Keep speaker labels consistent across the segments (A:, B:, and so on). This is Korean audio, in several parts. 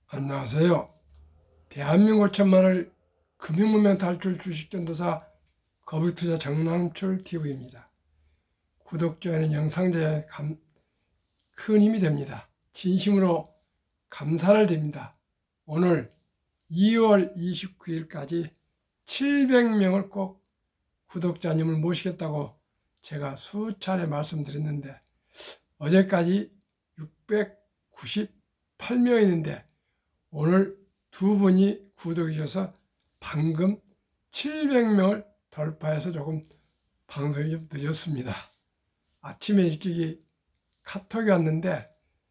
A: 안녕하세요. 대한민국 천만을 금융문명 탈출 주식전도사 거북투자 정남철 TV입니다. 구독, 좋아요는 영상 제작에 큰 힘이 됩니다. 진심으로 감사를 드립니다. 오늘 2월 29일까지 700명을 꼭 구독자님을 모시겠다고 제가 수차례 말씀드렸는데 어제까지 698명이었는데 오늘 두 분이 구독해 주셔서 방금 700명을 돌파해서 조금 방송이 좀 늦었습니다. 아침에 일찍이 카톡이 왔는데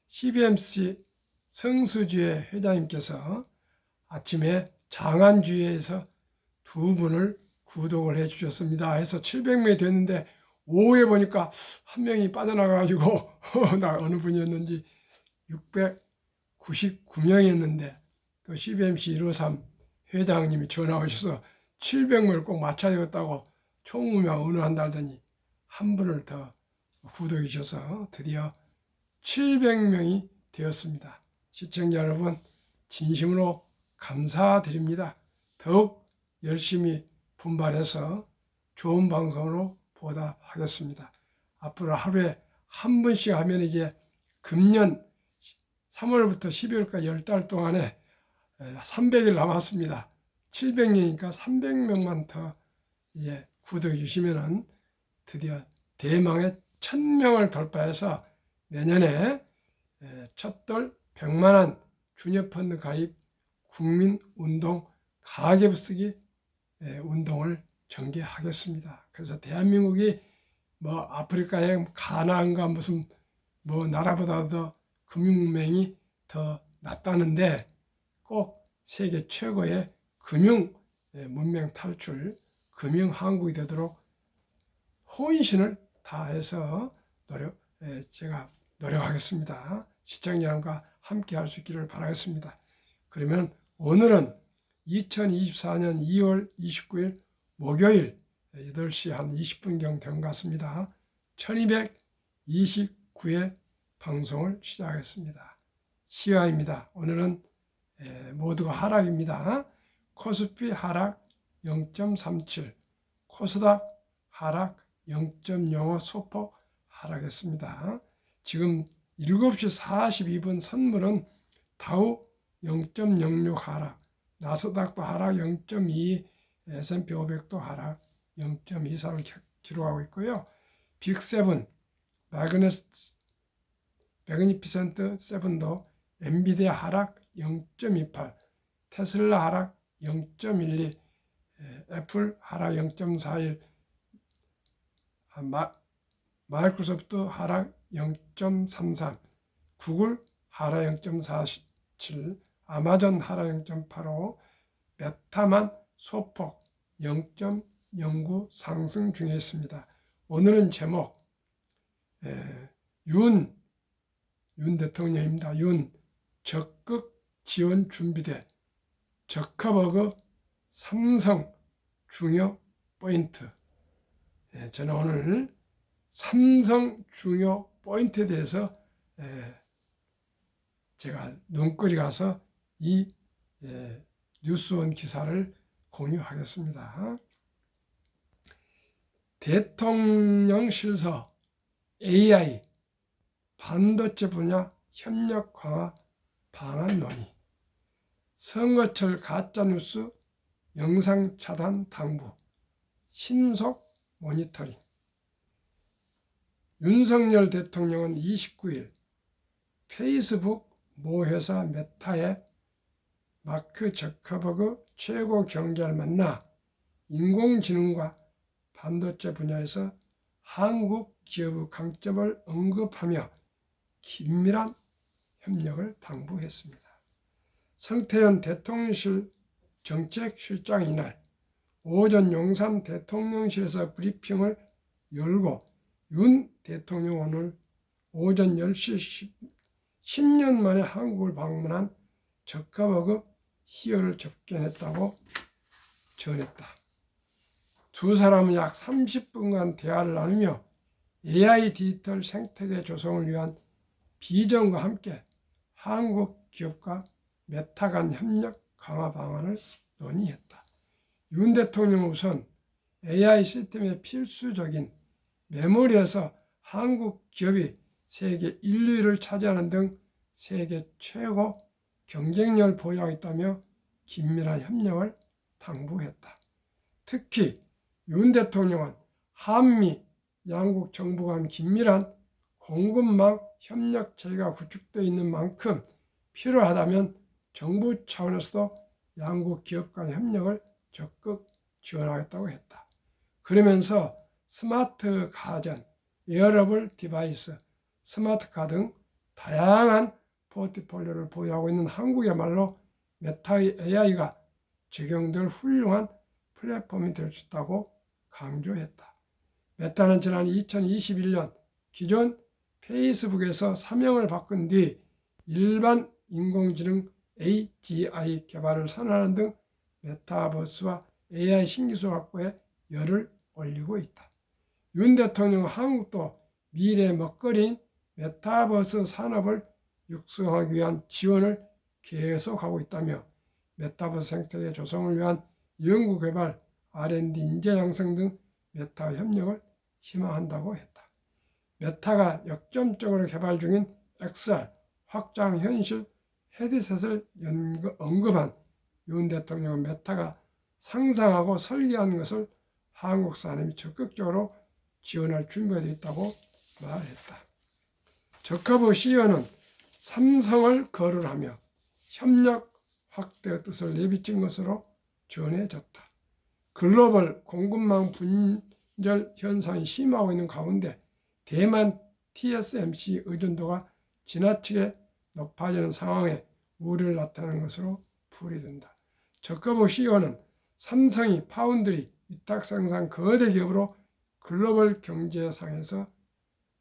A: CBMC 성수주의 회장님께서 아침에 장안주의에서 두 분을 구독을 해 주셨습니다. 해서 700명이 됐는데 오후에 보니까 한 명이 빠져나가가지고 나 어느 분이었는지 699명이었는데 또 CBMC 153 회장님이 전화 오셔서 700명을 꼭 맞춰야 되겠다고 총무명 의논한다 하더니 한 분을 더 구독해 주셔서 드디어 700명이 되었습니다. 시청자 여러분 진심으로 감사드립니다. 더욱 열심히 분발해서 좋은 방송으로 보답하겠습니다. 앞으로 하루에 한 번씩 하면 이제 금년 3월부터 12월까지 10달 동안에 300일 남았습니다. 700명이니까 300명만 더 이제 구독해 주시면은 드디어 대망의 1000명을 돌파해서 내년에 첫돌 100만원 주녀펀드 가입 국민운동 가계부 쓰기 운동을 전개하겠습니다. 그래서 대한민국이 뭐 아프리카의 가나안과 무슨 뭐 나라보다도 금융문명이 더 낫다는데 꼭 세계 최고의 금융 문명 탈출 금융 한국이 되도록 혼신을 다해서 제가 노력하겠습니다. 시청자 여러분과 함께 할 수 있기를 바라겠습니다. 그러면 오늘은 2024년 2월 29일 목요일 8시 한 20분경 된 것 같습니다. 1229회 방송을 시작하겠습니다. 시화입니다. 오늘은 모두가 하락입니다. 코스피 하락 0.37, 코스닥 하락 0.05 소폭 하락했습니다. 지금 7시 42분 선물은 다우 0.06 하락, 나스닥도 하락 0.2, S&P 500도 하락 0.24를 기록하고 있고요. 빅7, 매그니피센트 7도 엔비디아 하락 0.28, 테슬라 하락 0.12, 애플 하락 0.41, 마이크로소프트 하락 0.33, 구글 하락 0.47, 아마존 하락 0.85, 메타만 소폭 0.09 상승 중에 있습니다. 오늘은 제목 윤 대통령입니다. 윤 적극 지원 준비대 저커버그 삼성 중요 포인트. 저는 오늘 삼성 중요 포인트에 대해서 제가 눈거리 가서 이 뉴스원 기사를 공유하겠습니다. 대통령 실서 AI 반도체 분야 협력 강화 방안 논의, 선거철 가짜뉴스 영상 차단 당부, 신속 모니터링. 윤석열 대통령은 29일 페이스북 모 회사 메타의 마크 저커버그 최고 경제를 만나 인공지능과 반도체 분야에서 한국 기업의 강점을 언급하며 긴밀한 협력을 당부했습니다. 성태현 대통령실 정책실장 이날 오전 용산 대통령실에서 브리핑을 열고 윤 대통령 오늘 오전 10시 10년 만에 한국을 방문한 저커버그 CEO를 접견했다고 전했다. 두 사람은 약 30분간 대화를 나누며 AI 디지털 생태계 조성을 위한 비전과 함께 한국 기업과 메타 간 협력 강화 방안을 논의했다. 윤 대통령은 우선 AI 시스템의 필수적인 메모리에서 한국 기업이 세계 1, 2위를 차지하는 등 세계 최고 경쟁력을 보유하고 있다며 긴밀한 협력을 당부했다. 특히 윤 대통령은 한미 양국 정부 간 긴밀한 공급망 협력 체계가 구축되어 있는 만큼 필요하다면 정부 차원에서도 양국 기업 간 협력을 적극 지원하겠다고 했다. 그러면서 스마트 가전, 웨어러블 디바이스, 스마트카 등 다양한 포트폴리오를 보유하고 있는 한국이야말로 메타의 AI가 적용될 훌륭한 플랫폼이 될 수 있다고 강조했다. 메타는 지난 2021년 기존 페이스북에서 사명을 바꾼 뒤 일반 인공지능 AGI 개발을 선언하는 등 메타버스와 AI 신기술 확보에 열을 올리고 있다. 윤 대통령은 한국도 미래의 먹거리인 메타버스 산업을 육성하기 위한 지원을 계속하고 있다며 메타버스 생태계 조성을 위한 연구개발, R&D 인재 양성 등 메타 협력을 희망한다고 했다. 메타가 역점적으로 개발 중인 XR, 확장현실 헤드셋을 언급한 윤 대통령은 메타가 상상하고 설계한 것을 한국 산업이 적극적으로 지원할 준비가 되어 있다고 말했다. 저커버 CEO는 삼성을 거론하며 협력 확대의 뜻을 내비친 것으로 전해졌다. 글로벌 공급망 분절 현상이 심화하고 있는 가운데 대만 TSMC 의존도가 지나치게 높아지는 상황에 우려를 나타내는 것으로 풀이된다. 저커버 CEO는 삼성이 파운드리, 위탁 생산 거대 기업으로 글로벌 경제상에서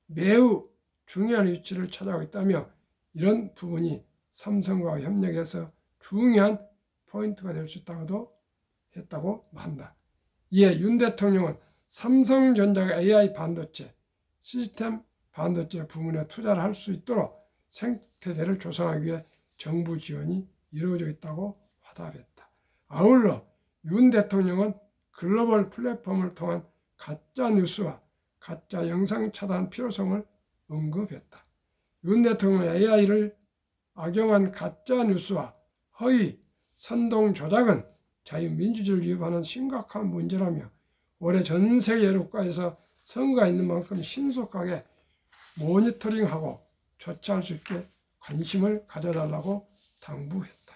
A: 매우 중요한 위치를 차지하고 있다며 이런 부분이 삼성과 협력해서 중요한 포인트가 될 수 있다고도 했다고 한다. 이에 윤 대통령은 삼성전자가 AI 반도체, 시스템 반도체 부문에 투자를 할 수 있도록 생태계를 조성하기 위해 정부 지원이 이루어져 있다고 화답했다. 아울러 윤 대통령은 글로벌 플랫폼을 통한 가짜 뉴스와 가짜 영상 차단 필요성을 언급했다. 윤 대통령은 AI를 악용한 가짜 뉴스와 허위, 선동 조작은 자유민주주의를 위협하는 심각한 문제라며 올해 전 세계 여러 국가에서 선거가 있는 만큼 신속하게 모니터링하고 조치할 수 있게 관심을 가져달라고 당부했다.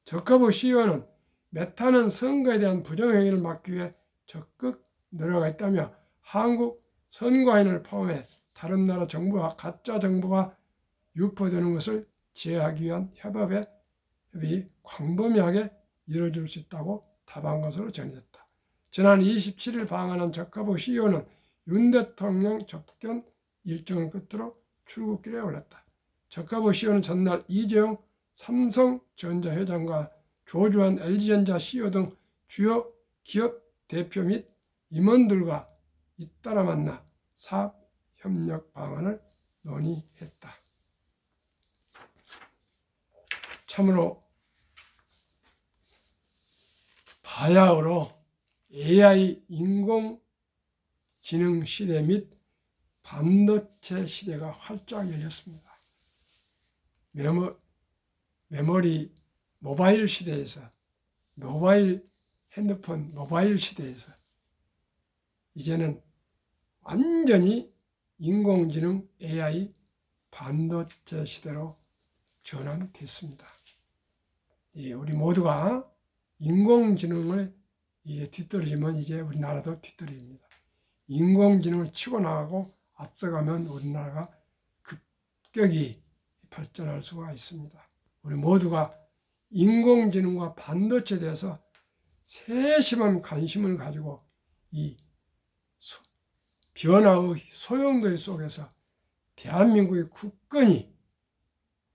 A: 저커버 CEO는 메타는 선거에 대한 부정행위를 막기 위해 적극 노력하고 있다며 한국 선거인을 포함해 다른 나라 정부와 가짜 정보가 유포되는 것을 제어하기 위한 협업이 광범위하게 이루어질 수 있다고 답한 것으로 전했다. 지난 27일 방한한 저커버 CEO는 윤 대통령 접견 일정을 끝으로 출국길에 올랐다. 저커버 CEO는 전날 이재용 삼성전자 회장과 조주환 LG전자 CEO 등 주요 기업 대표 및 임원들과 잇따라 만나 사업 협력 방안을 논의했다. 참으로 바야흐로 AI 인공지능 시대 및 반도체 시대가 활짝 열렸습니다. 메모리 모바일 시대에서 모바일 핸드폰 모바일 시대에서 이제는 완전히 인공지능 AI 반도체 시대로 전환됐습니다. 우리 모두가 인공지능을 뒤떨어지면 이제 우리나라도 뒤떨어집니다. 인공지능을 치고 나가고 앞서가면 우리나라가 급격히 발전할 수가 있습니다. 우리 모두가 인공지능과 반도체에 대해서 세심한 관심을 가지고 이 변화의 소용돌이 속에서 대한민국의 국권이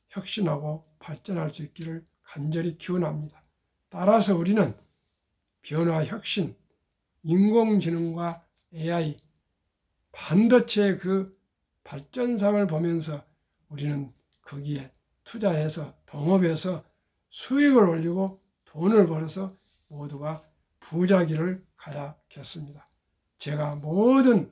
A: 혁신하고 발전할 수 있기를 간절히 기원합니다. 따라서 우리는 변화 혁신, 인공지능과 AI, 반도체의 그 발전상을 보면서 우리는 거기에 투자해서 동업해서 수익을 올리고 돈을 벌어서 모두가 부자기를 가야겠습니다. 제가 모든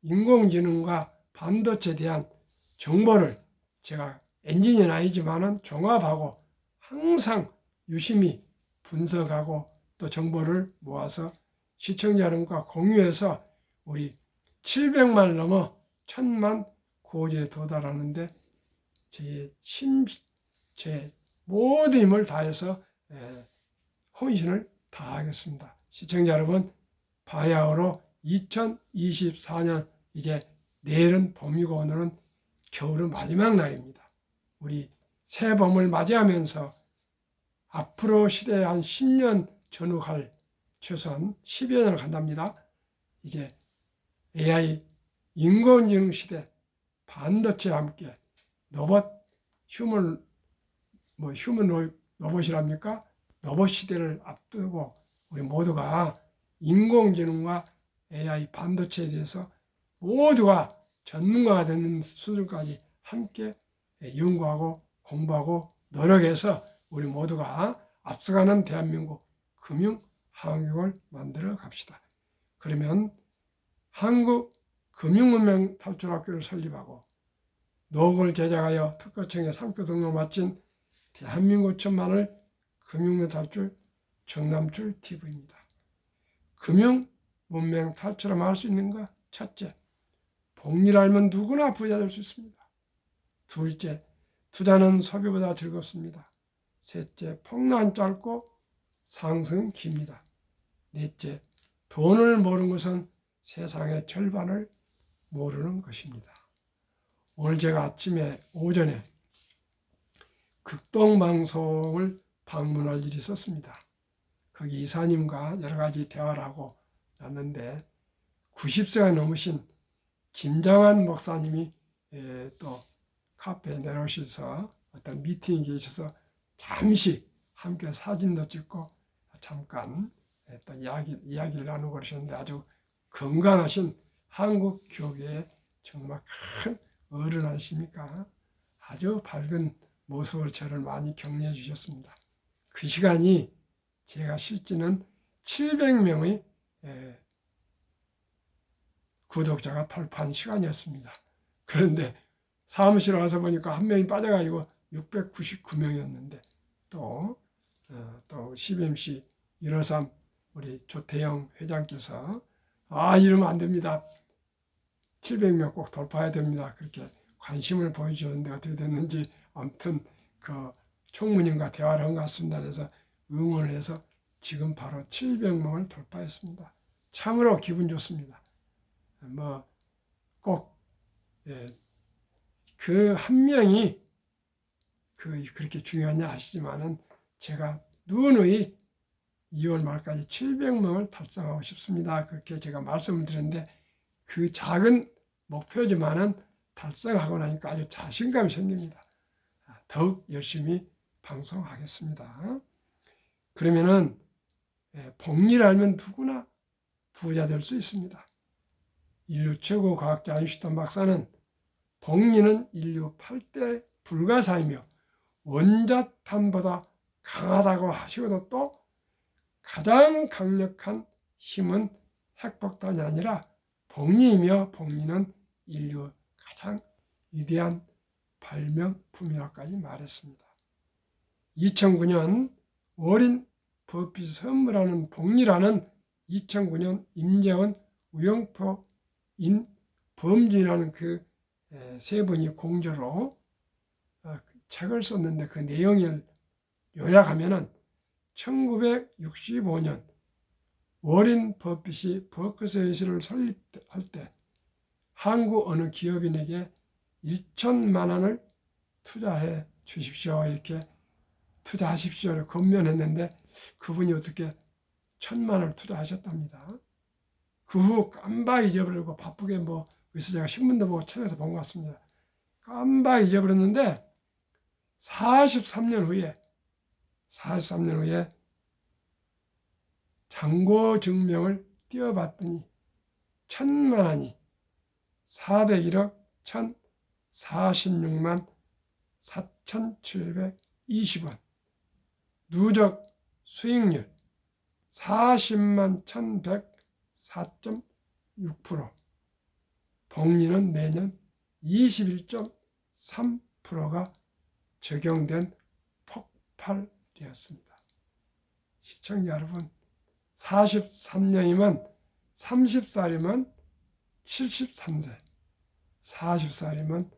A: 인공지능과 반도체에 대한 정보를 제가 엔지니어는 아니지만은 종합하고 항상 유심히 분석하고 또 정보를 모아서 시청자 여러분과 공유해서 우리 700만 넘어 1000만 구호제에 도달하는데 제 모든 힘을 다해서 헌신을 다하겠습니다. 시청자 여러분, 바야흐로 2024년 이제 내일은 봄이고 오늘은 겨울의 마지막 날입니다. 우리 새 봄을 맞이하면서 앞으로 시대에 한 10년 전후할 최소한 10여 년을 간답니다. 이제 AI 인공지능 시대 반도체와 함께 휴먼 로봇이랍니까? 로봇 시대를 앞두고 우리 모두가 인공지능과 AI 반도체에 대해서 모두가 전문가가 되는 수준까지 함께 연구하고 공부하고 노력해서 우리 모두가 앞서가는 대한민국 금융 환경을 만들어 갑시다. 그러면 한국 금융문명 탈출학교를 설립하고 노고를 제작하여 특허청에 상표 등록을 마친 대한민국 천만을 금융문명 탈출 정남출 TV입니다. 금융문명 탈출하면 할 수 있는가? 첫째, 복리를 알면 누구나 부자 될 수 있습니다. 둘째, 투자는 소비보다 즐겁습니다. 셋째, 폭락은 짧고 상승은 깁니다. 넷째, 돈을 모르는 것은 세상의 절반을 모르는 것입니다. 오늘 제가 오전에 극동방송을 방문할 일이 있었습니다. 거기 이사님과 여러 가지 대화를 하고 났는데 90세가 넘으신 김장한 목사님이 또 카페에 내려오셔서 어떤 미팅에 계셔서 잠시 함께 사진도 찍고 잠깐 또 이야기를 나누고 그러셨는데 아주 건강하신 한국 교계의 정말 큰 어른 아니십니까? 아주 밝은 모습으로 저를 많이 격려해 주셨습니다. 그 시간이 제가 실제는 700명의 구독자가 돌파한 시간이었습니다. 그런데 사무실에 와서 보니까 한 명이 빠져가지고 699명이었는데 또 CBMC 153 우리 조태영 회장께서 이러면 안 됩니다. 700명 꼭 돌파해야 됩니다. 그렇게 관심을 보여주셨는데 어떻게 됐는지 아무튼 그 총무님과 대화를 한 것 같습니다. 그래서 응원을 해서 지금 바로 700명을 돌파했습니다. 참으로 기분 좋습니다. 꼭 그 한 명이 그렇게 중요하냐 하시지만은 제가 누누이 2월 말까지 700명을 달성하고 싶습니다. 그렇게 제가 말씀을 드렸는데 그 작은 목표지만은 달성하고 나니까 아주 자신감이 생깁니다. 더욱 열심히 방송하겠습니다. 그러면은 복리를 알면 누구나 부자 될 수 있습니다. 인류 최고 과학자 아인슈타인 박사는 복리는 인류 8대 불가사이며 원자탄보다 강하다고 하시고도 또 가장 강력한 힘은 핵폭탄이 아니라 복리이며 복리는 인류 가장 위대한 발명품이라고까지 말했습니다. 2009년 워린 버핏이 선물하는 복리라는 2009년 임재원 우영포인 범주인이라는 그 세 분이 공저로 책을 썼는데 그 내용을 요약하면은 1965년 워린 버핏이 버크셔일을 설립할 때 한국 어느 기업인에게 1천만 원을 투자해 주십시오. 이렇게 투자하십시오를 권면했는데 그분이 어떻게 1,000만 원을 투자하셨답니다. 그 후 깜빡 잊어버리고 바쁘게 그래서 제가 신문도 보고 책에서 본 것 같습니다. 깜빡 잊어버렸는데 43년 후에 잔고 증명을 띄워봤더니 1,000만 원이 401억 1,046만 4,720원. 누적 수익률 40만 1,104.6%. 복리는 매년 21.3%가 적용된 폭발이었습니다. 시청자 여러분, 43년이면 30살이면 73세, 40살이면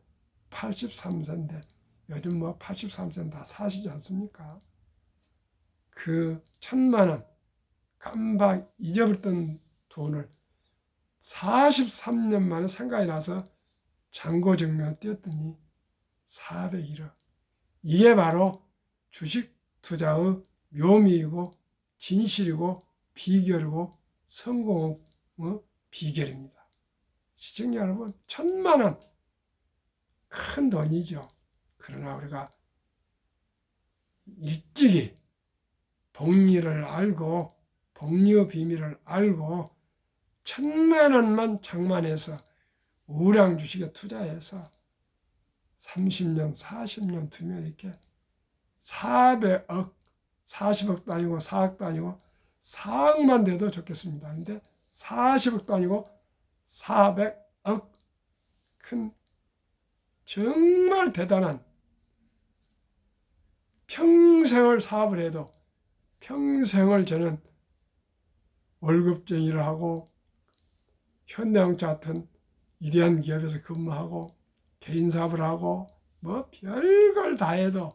A: 83세인데 요즘 83세는 다 사시지 않습니까? 그 1,000만 원 깜박 잊어버렸던 돈을 43년 만에 생각이 나서 잔고증명을 띄웠더니 401억. 이게 바로 주식 투자의 묘미이고 진실이고 비결이고 성공의 비결입니다. 시청자 여러분, 1,000만 원 큰 돈이죠. 그러나 우리가 일찍이 복리를 알고 복리의 비밀을 알고 1,000만 원만 장만해서 우량 주식에 투자해서 30년, 40년 두면 이렇게 400억, 40억도 아니고 4억도 아니고 4억만 돼도 좋겠습니다. 근데 40억도 아니고 400억, 큰 정말 대단한, 평생을 사업을 해도 평생을 저는 월급쟁이를 하고 현대자동차 같은 위대한 기업에서 근무하고 개인 사업을 하고 별걸 다 해도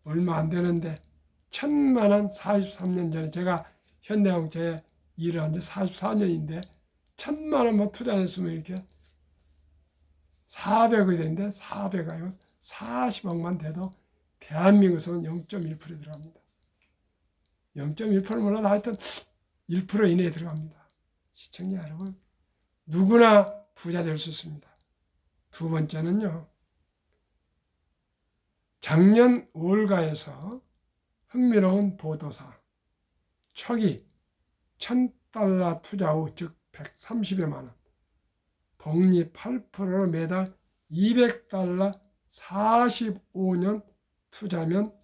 A: 얼마 안 되는데 1,000만 원 43년 전에 제가 현대자동차에 일을 한 지 44년인데 1,000만 원만 투자했으면 이렇게 400억이 되는데 400억 아니고 40억만 돼도 대한민국에서는 0.1% 들어갑니다. 0.1% 몰라도 하여튼 1% 이내에 들어갑니다. 시청자 여러분, 누구나 부자 될 수 있습니다. 두 번째는요, 작년 5월가에서 흥미로운 보도사, 초기 $1,000 투자 후 즉 130여만 원, 복리 8%로 매달 $200 45년 투자면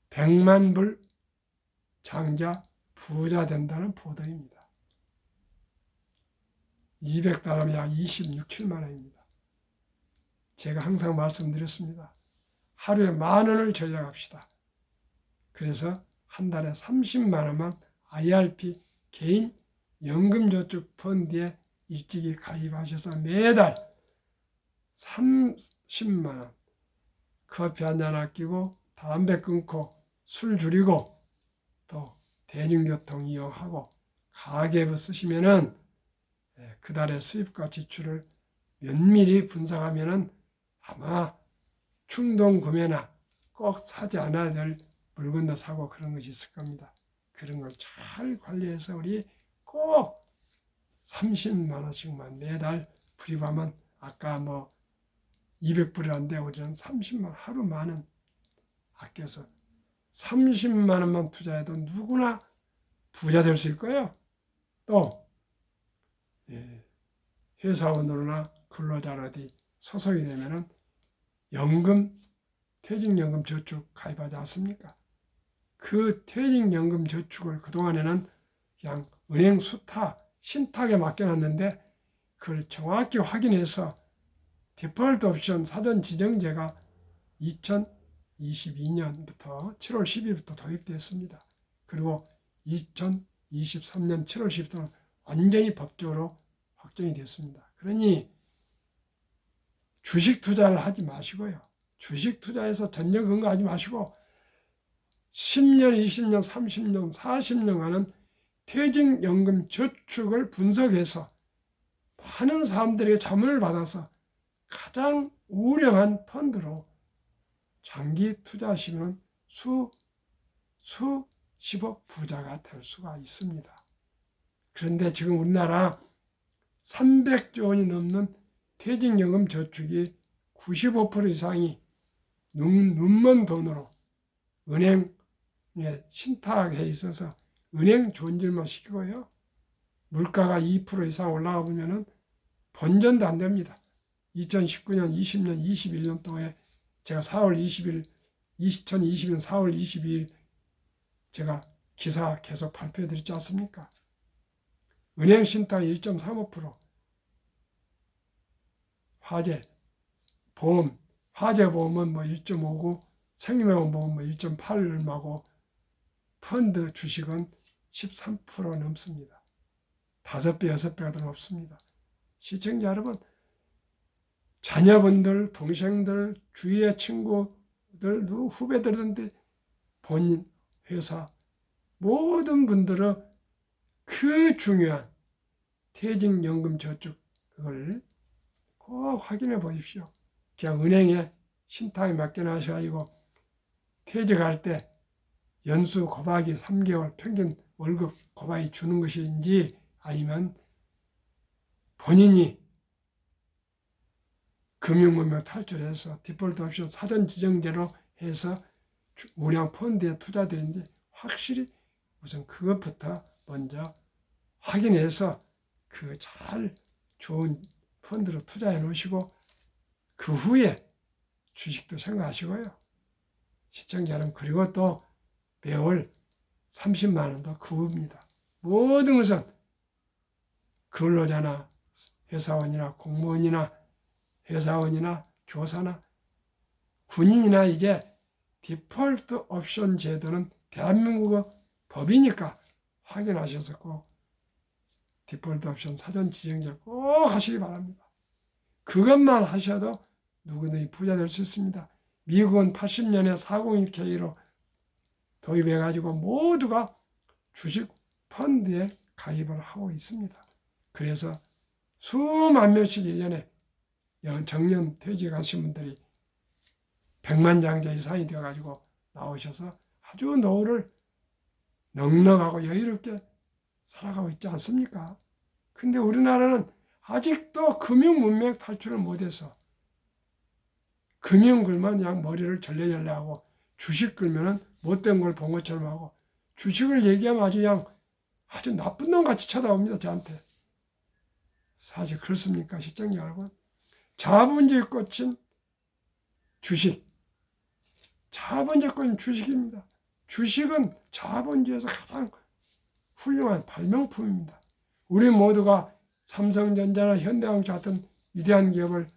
A: 100만 불 장자 부자 된다는 보도입니다. 200달러면 약 26, 7만 원입니다. 제가 항상 말씀드렸습니다. 하루에 10,000원을 절약합시다. 그래서 한 달에 30만 원만 IRP 개인 연금저축 펀드에 일찍이 가입하셔서 매달 30만 원, 커피 한잔 아끼고 담배 끊고 술 줄이고 또 대중교통 이용하고 가계부 쓰시면은 그 달의 수입과 지출을 면밀히 분석하면은 아마 충동 구매나 꼭 사지 않아야 될 물건도 사고 그런 것이 있을 겁니다. 그런 걸 잘 관리해서 우리 꼭 30만 원씩만 매달 불입하면 아까 200불이란데 우리는 30만 원, 하루 10,000원 아껴서 30만 원만 투자해도 누구나 부자 될 수 있을 거예요. 또 회사원으로나 근로자로 어디 소속이 되면은 연금, 퇴직연금 저축 가입하지 않습니까? 그 퇴직연금 저축을 그동안에는 그냥 은행 수탁, 신탁에 맡겨놨는데 그걸 정확히 확인해서 디폴트 옵션 사전 지정제가 2022년부터 7월 10일부터 도입되었습니다. 그리고 2023년 7월 10일부터는 완전히 법적으로 확정이 됐습니다. 그러니 주식 투자를 하지 마시고요. 주식 투자해서 전년 근거하지 마시고 10년, 20년, 30년, 40년간은 퇴직연금 저축을 분석해서 많은 사람들에게 자문을 받아서 가장 우량한 펀드로 장기 투자하시면 수십억 부자가 될 수가 있습니다. 그런데 지금 우리나라 300조 원이 넘는 퇴직연금 저축이 95% 이상이 눈먼 돈으로 은행에 신탁해 있어서 은행 존재만 시키고요. 물가가 2% 이상 올라가 보면은 본전도 안 됩니다. 2019년, 20년, 21년 동안에 제가 2020년 4월 22일 제가 기사 계속 발표해 드렸지 않습니까? 은행 신탁 1.35%, 화재 보험은 뭐 1.59, 생명보험 뭐 1.8하고 펀드 주식은 13% 넘습니다. 5배, 6배가 더 높습니다. 시청자 여러분, 자녀분들, 동생들, 주위의 친구들, 후배들한테 본인, 회사, 모든 분들은 그 중요한 퇴직연금 저축 그걸 꼭 확인해 보십시오. 그냥 은행에 신탁에 맡겨놔셔가지고 퇴직할 때 연수 곱하기 3개월 평균 월급 곱하기 주는 것인지 아니면 본인이 금융문명 탈출해서 디폴트 옵션 사전 지정제로 해서 우량 펀드에 투자되는지 확실히 우선 그것부터 먼저 확인해서 그 잘 좋은 펀드로 투자해 놓으시고 그 후에 주식도 생각하시고요. 시청자 여러분, 그리고 또 매월 30만 원도 그겁니다. 모든 것은 근로자나 회사원이나 공무원이나 회사원이나 교사나 군인이나 이제 디폴트 옵션 제도는 대한민국의 법이니까 확인하셔서 꼭 디폴트 옵션 사전 지정제를 꼭 하시기 바랍니다. 그것만 하셔도 누구든지 부자 될 수 있습니다. 미국은 80년에 401k로 도입해가지고 모두가 주식 펀드에 가입을 하고 있습니다. 그래서 수만 명씩 1년에 정년 퇴직하신 분들이 100만 장자 이상이 되어가지고 나오셔서 아주 노후를 넉넉하고 여유롭게 살아가고 있지 않습니까? 근데 우리나라는 아직도 금융문명 탈출을 못해서 금융 글만 그냥 머리를 절레절레하고 주식 글면은 못된 걸 본 것처럼 하고 주식을 얘기하면 아주 나쁜 놈 같이 쳐다봅니다. 저한테. 사실 그렇습니까? 시청자 여러분. 자본주의 꽃인 주식. 자본주의 꽃인 주식입니다. 주식은 자본주의에서 가장 훌륭한 발명품입니다. 우리 모두가 삼성전자나 현대자동차 같은 위대한 기업을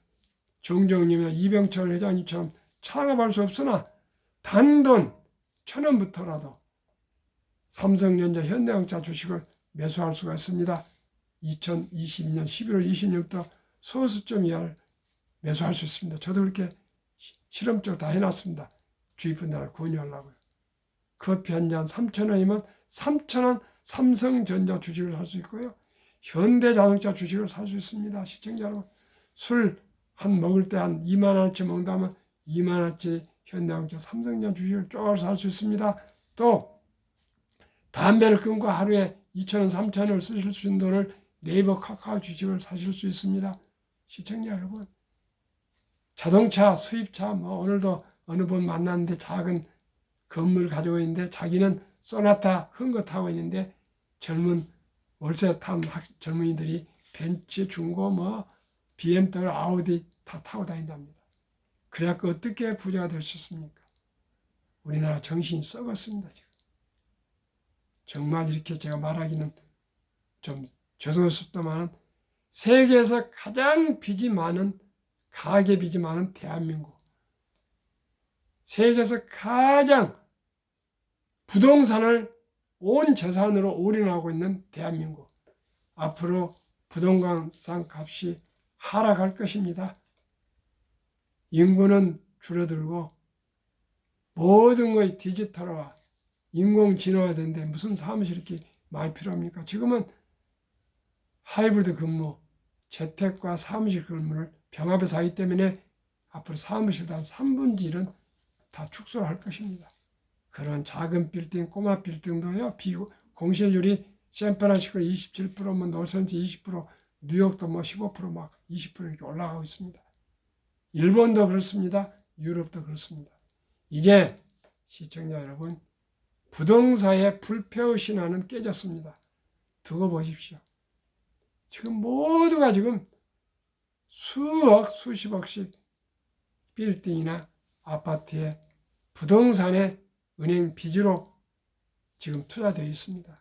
A: 정정님이나 이병철 회장님처럼 창업할 수 없으나 단돈 1,000원부터라도 삼성전자, 현대자동차 주식을 매수할 수가 있습니다. 2022년 11월 20일부터 소수점 이하를 매수할 수 있습니다. 저도 그렇게 실험적으로 다 해놨습니다. 주위 분들한테 권유하려고요. 커피 한 잔 3,000원이면 3,000원 삼성전자 주식을 살 수 있고요. 현대자동차 주식을 살 수 있습니다. 시청자 여러분. 술 한 먹을 때 한 2만 원어치 먹는다면 2만 원어치 현대자동차 삼성전자 주식을 쪼가로 살 수 있습니다. 또 담배를 끊고 하루에 2,000원, 3,000원을 쓰실 수 있는 돈을 네이버 카카오 주식을 사실 수 있습니다. 시청자 여러분. 자동차, 수입차, 오늘도 어느 분 만났는데 작은 건물을 가지고 있는데 자기는 소나타 흥거 타고 있는데 젊은 월세 탄 젊은이들이 벤츠, 중고, BMW, 아우디 다 타고 다닌답니다. 그래갖고 어떻게 부자가 될 수 있습니까? 우리나라 정신이 썩었습니다. 지금. 정말 이렇게 제가 말하기는 좀 죄송스럽다마는 세계에서 가장 빚이 많은 가계 빚이 많은 대한민국, 세계에서 가장 부동산을 온 재산으로 올인하고 있는 대한민국, 앞으로 부동산 값이 하락할 것입니다. 인구는 줄어들고 모든 것이 디지털화, 인공지능화 되는데 무슨 사무실이 이렇게 많이 필요합니까? 지금은 하이브리드 근무, 재택과 사무실 근무를 병합해서 하기 때문에 앞으로 사무실도 한 3분의 1은 다 축소를 할 것입니다. 그런 작은 빌딩, 꼬마 빌딩도요, 공실률이 샌프란시스코 27%, 로스앤젤레스 20%, 뉴욕도 15%, 막 20% 이렇게 올라가고 있습니다. 일본도 그렇습니다. 유럽도 그렇습니다. 이제 시청자 여러분, 부동산의 불패의 신화는 깨졌습니다. 두고 보십시오. 지금 모두가 지금 수억, 수십억씩 빌딩이나 아파트에 부동산에 은행 빚으로 지금 투자되어 있습니다.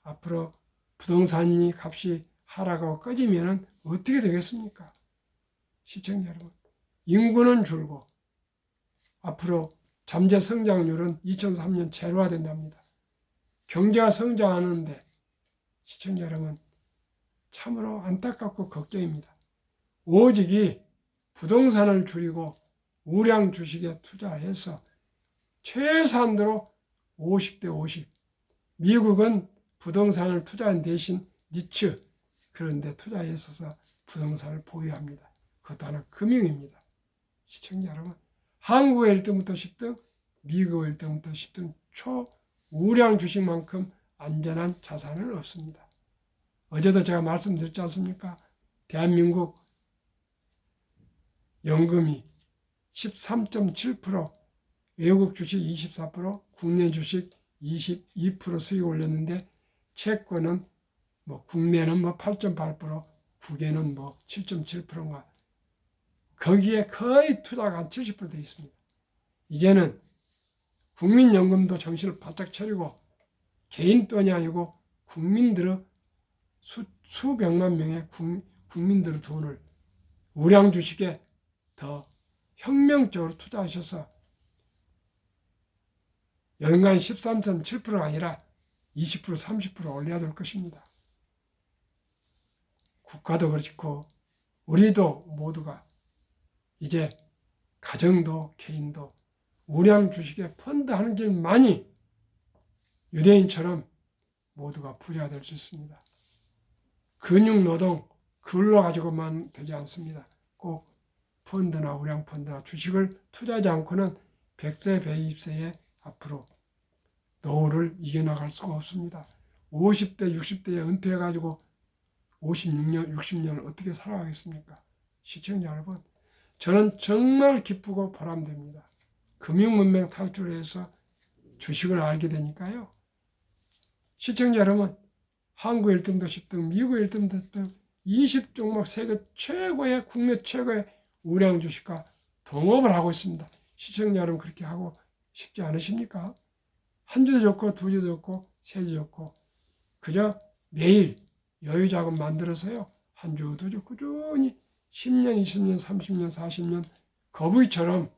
A: 앞으로 부동산이 값이 하락하고 꺼지면 어떻게 되겠습니까? 시청자 여러분, 인구는 줄고 앞으로 잠재 성장률은 2003년 제로화 된답니다. 경제가 성장하는데 시청자 여러분, 참으로 안타깝고 걱정입니다. 오직이 부동산을 줄이고 우량 주식에 투자해서 최소한도로 50대 50. 미국은 부동산을 투자한 대신 니츠 그런 데 투자에 있어서 부동산을 보유합니다. 그것도 하나 금융입니다. 시청자 여러분, 한국의 1등부터 10등, 미국의 1등부터 10등 초우량 주식만큼 안전한 자산은 없습니다. 어제도 제가 말씀드렸지 않습니까? 대한민국 연금이 13.7%, 외국 주식 24%, 국내 주식 22% 수익 올렸는데 채권은 국내는 8.8%, 국외는 7.7%인가 거기에 거의 투자가 한 70% 되어 있습니다. 이제는 국민연금도 정신을 바짝 차리고 개인 돈이 아니고 국민들의 수백만 명의 국민들의 돈을 우량 주식에 더 혁명적으로 투자하셔서 연간 13.7%가 아니라 20%, 30% 올려야 될 것입니다. 국가도 그렇고 우리도 모두가 이제 가정도 개인도 우량 주식에 펀드하는 길만이 유대인처럼 모두가 부자가 될 수 있습니다. 근육노동 그걸로 가지고만 되지 않습니다. 꼭 펀드나 우량 펀드나 주식을 투자하지 않고는 100세, 120세에 앞으로 노후를 이겨나갈 수가 없습니다. 50대, 60대에 은퇴해가지고 56년, 60년을 어떻게 살아가겠습니까? 시청자 여러분, 저는 정말 기쁘고 보람됩니다. 금융문명 탈출해서 주식을 알게 되니까요. 시청자 여러분, 한국 1등도 10등, 미국 1등도 10등, 20종목 세계 최고의, 국내 최고의 우량 주식과 동업을 하고 있습니다. 시청자 여러분 그렇게 하고 싶지 않으십니까? 한 주도 좋고 두 주도 좋고 세 주 좋고 그저 매일 여유자금 만들어서요. 한 주, 두 주 꾸준히 10년, 20년, 30년, 40년 거북이처럼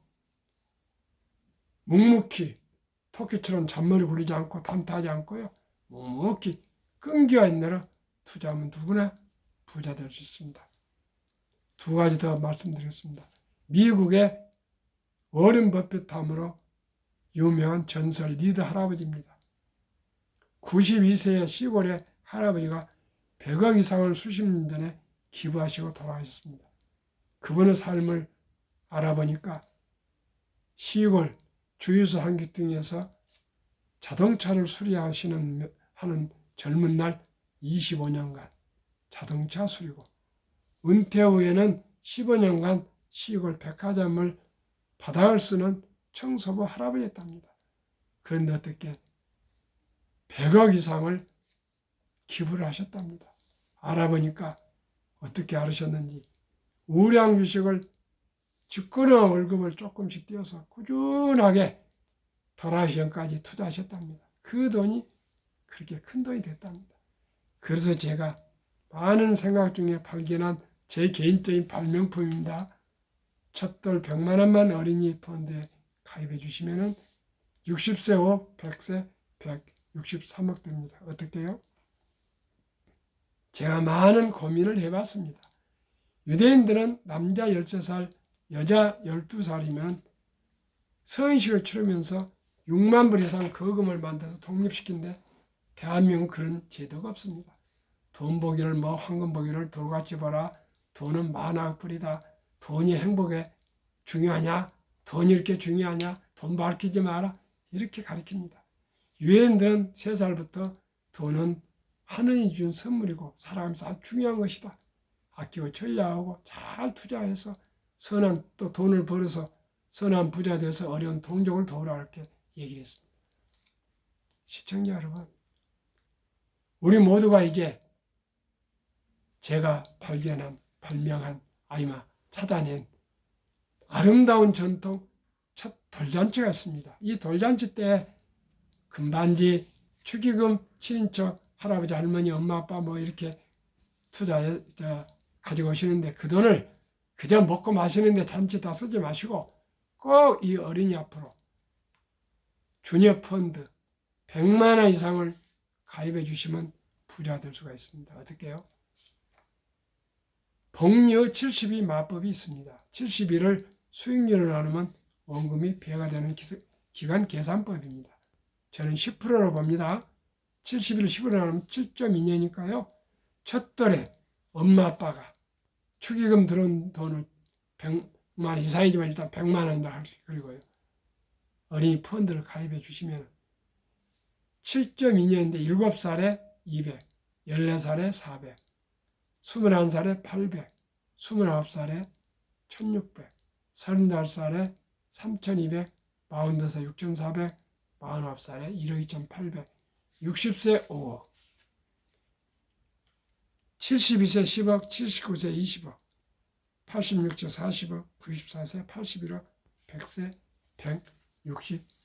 A: 묵묵히 토끼처럼 잔머리 굴리지 않고 단타하지 않고요. 묵묵히 끈기와 인내로 투자하면 누구나 부자 될 수 있습니다. 두 가지 더 말씀드리겠습니다. 미국의 워런 버핏 다음으로 유명한 전설 리드 할아버지입니다. 92세의 시골의 할아버지가 100억 이상을 수십 년 전에 기부하시고 돌아가셨습니다. 그분의 삶을 알아보니까 시골 주유소 한기둥에서 자동차를 수리하는 젊은 날 25년간 자동차 수리고 은퇴 후에는 15년간 시골 백화점을 바닥을 쓰는 청소부 할아버지였답니다. 그런데 어떻게 100억 이상을 기부를 하셨답니다. 알아보니까 어떻게 알으셨는지 우량 주식을 직권한 월급을 조금씩 떼어서 꾸준하게 돌아가시 전까지 투자하셨답니다. 그 돈이 그렇게 큰 돈이 됐답니다. 그래서 제가 많은 생각 중에 발견한 제 개인적인 발명품입니다. 첫돌 100만 원만 어린이 펀드에 가입해 주시면 60세 후 100세 163억 됩니다. 어떻게요? 제가 많은 고민을 해봤습니다. 유대인들은 남자 13살, 여자 12살이면 서인식을 치르면서 6만 불 이상 거금을 만들어서 독립시킨데 대한민국은 그런 제도가 없습니다. 돈 보기를 황금 보기를 돌같이 봐라. 돈은 만억 불이다. 돈이 행복에 중요하냐? 돈이 이렇게 중요하냐? 돈 밝히지 마라. 이렇게 가르칩니다. 유대인들은 3살부터 돈은 하느님이 준 선물이고 살아가면서 아주 중요한 것이다. 아끼고 전략하고 잘 투자해서 선한 또 돈을 벌어서 선한 부자 되어서 어려운 동족을 도우라 이렇게 얘기를 했습니다. 시청자 여러분, 우리 모두가 이제 제가 발명한 찾아낸 아름다운 전통 첫 돌잔치가 있습니다. 이 돌잔치 때 금반지, 축의금, 친인척, 할아버지, 할머니, 엄마, 아빠 뭐 이렇게 투자해 가지고 오시는데 그 돈을 그냥 먹고 마시는데 잔치 다 쓰지 마시고 꼭 이 어린이 앞으로 주녀 펀드 100만 원 이상을 가입해 주시면 부자 될 수가 있습니다. 어떻게 해요? 복리의 72 마법이 있습니다. 72를 수익률을 나누면 원금이 배가 되는 기간 계산법입니다. 저는 10%로 봅니다. 71을 10으로 나누면 7.2년이니까요. 첫 달에 엄마 아빠가 축의금 들어온 돈을 100만 이상이지만 일단 100만 원이라 할수 그리고요. 어린이 펀드를 가입해 주시면 7.2년인데 7살에 200, 14살에 400, 21살에 800, 29살에 1600, 35살에 3200, 42살 6400, 49살에 1억 2800, 60세 5억, 72세 10억, 79세 20억, 86세 40억, 94세 81억, 100세 160억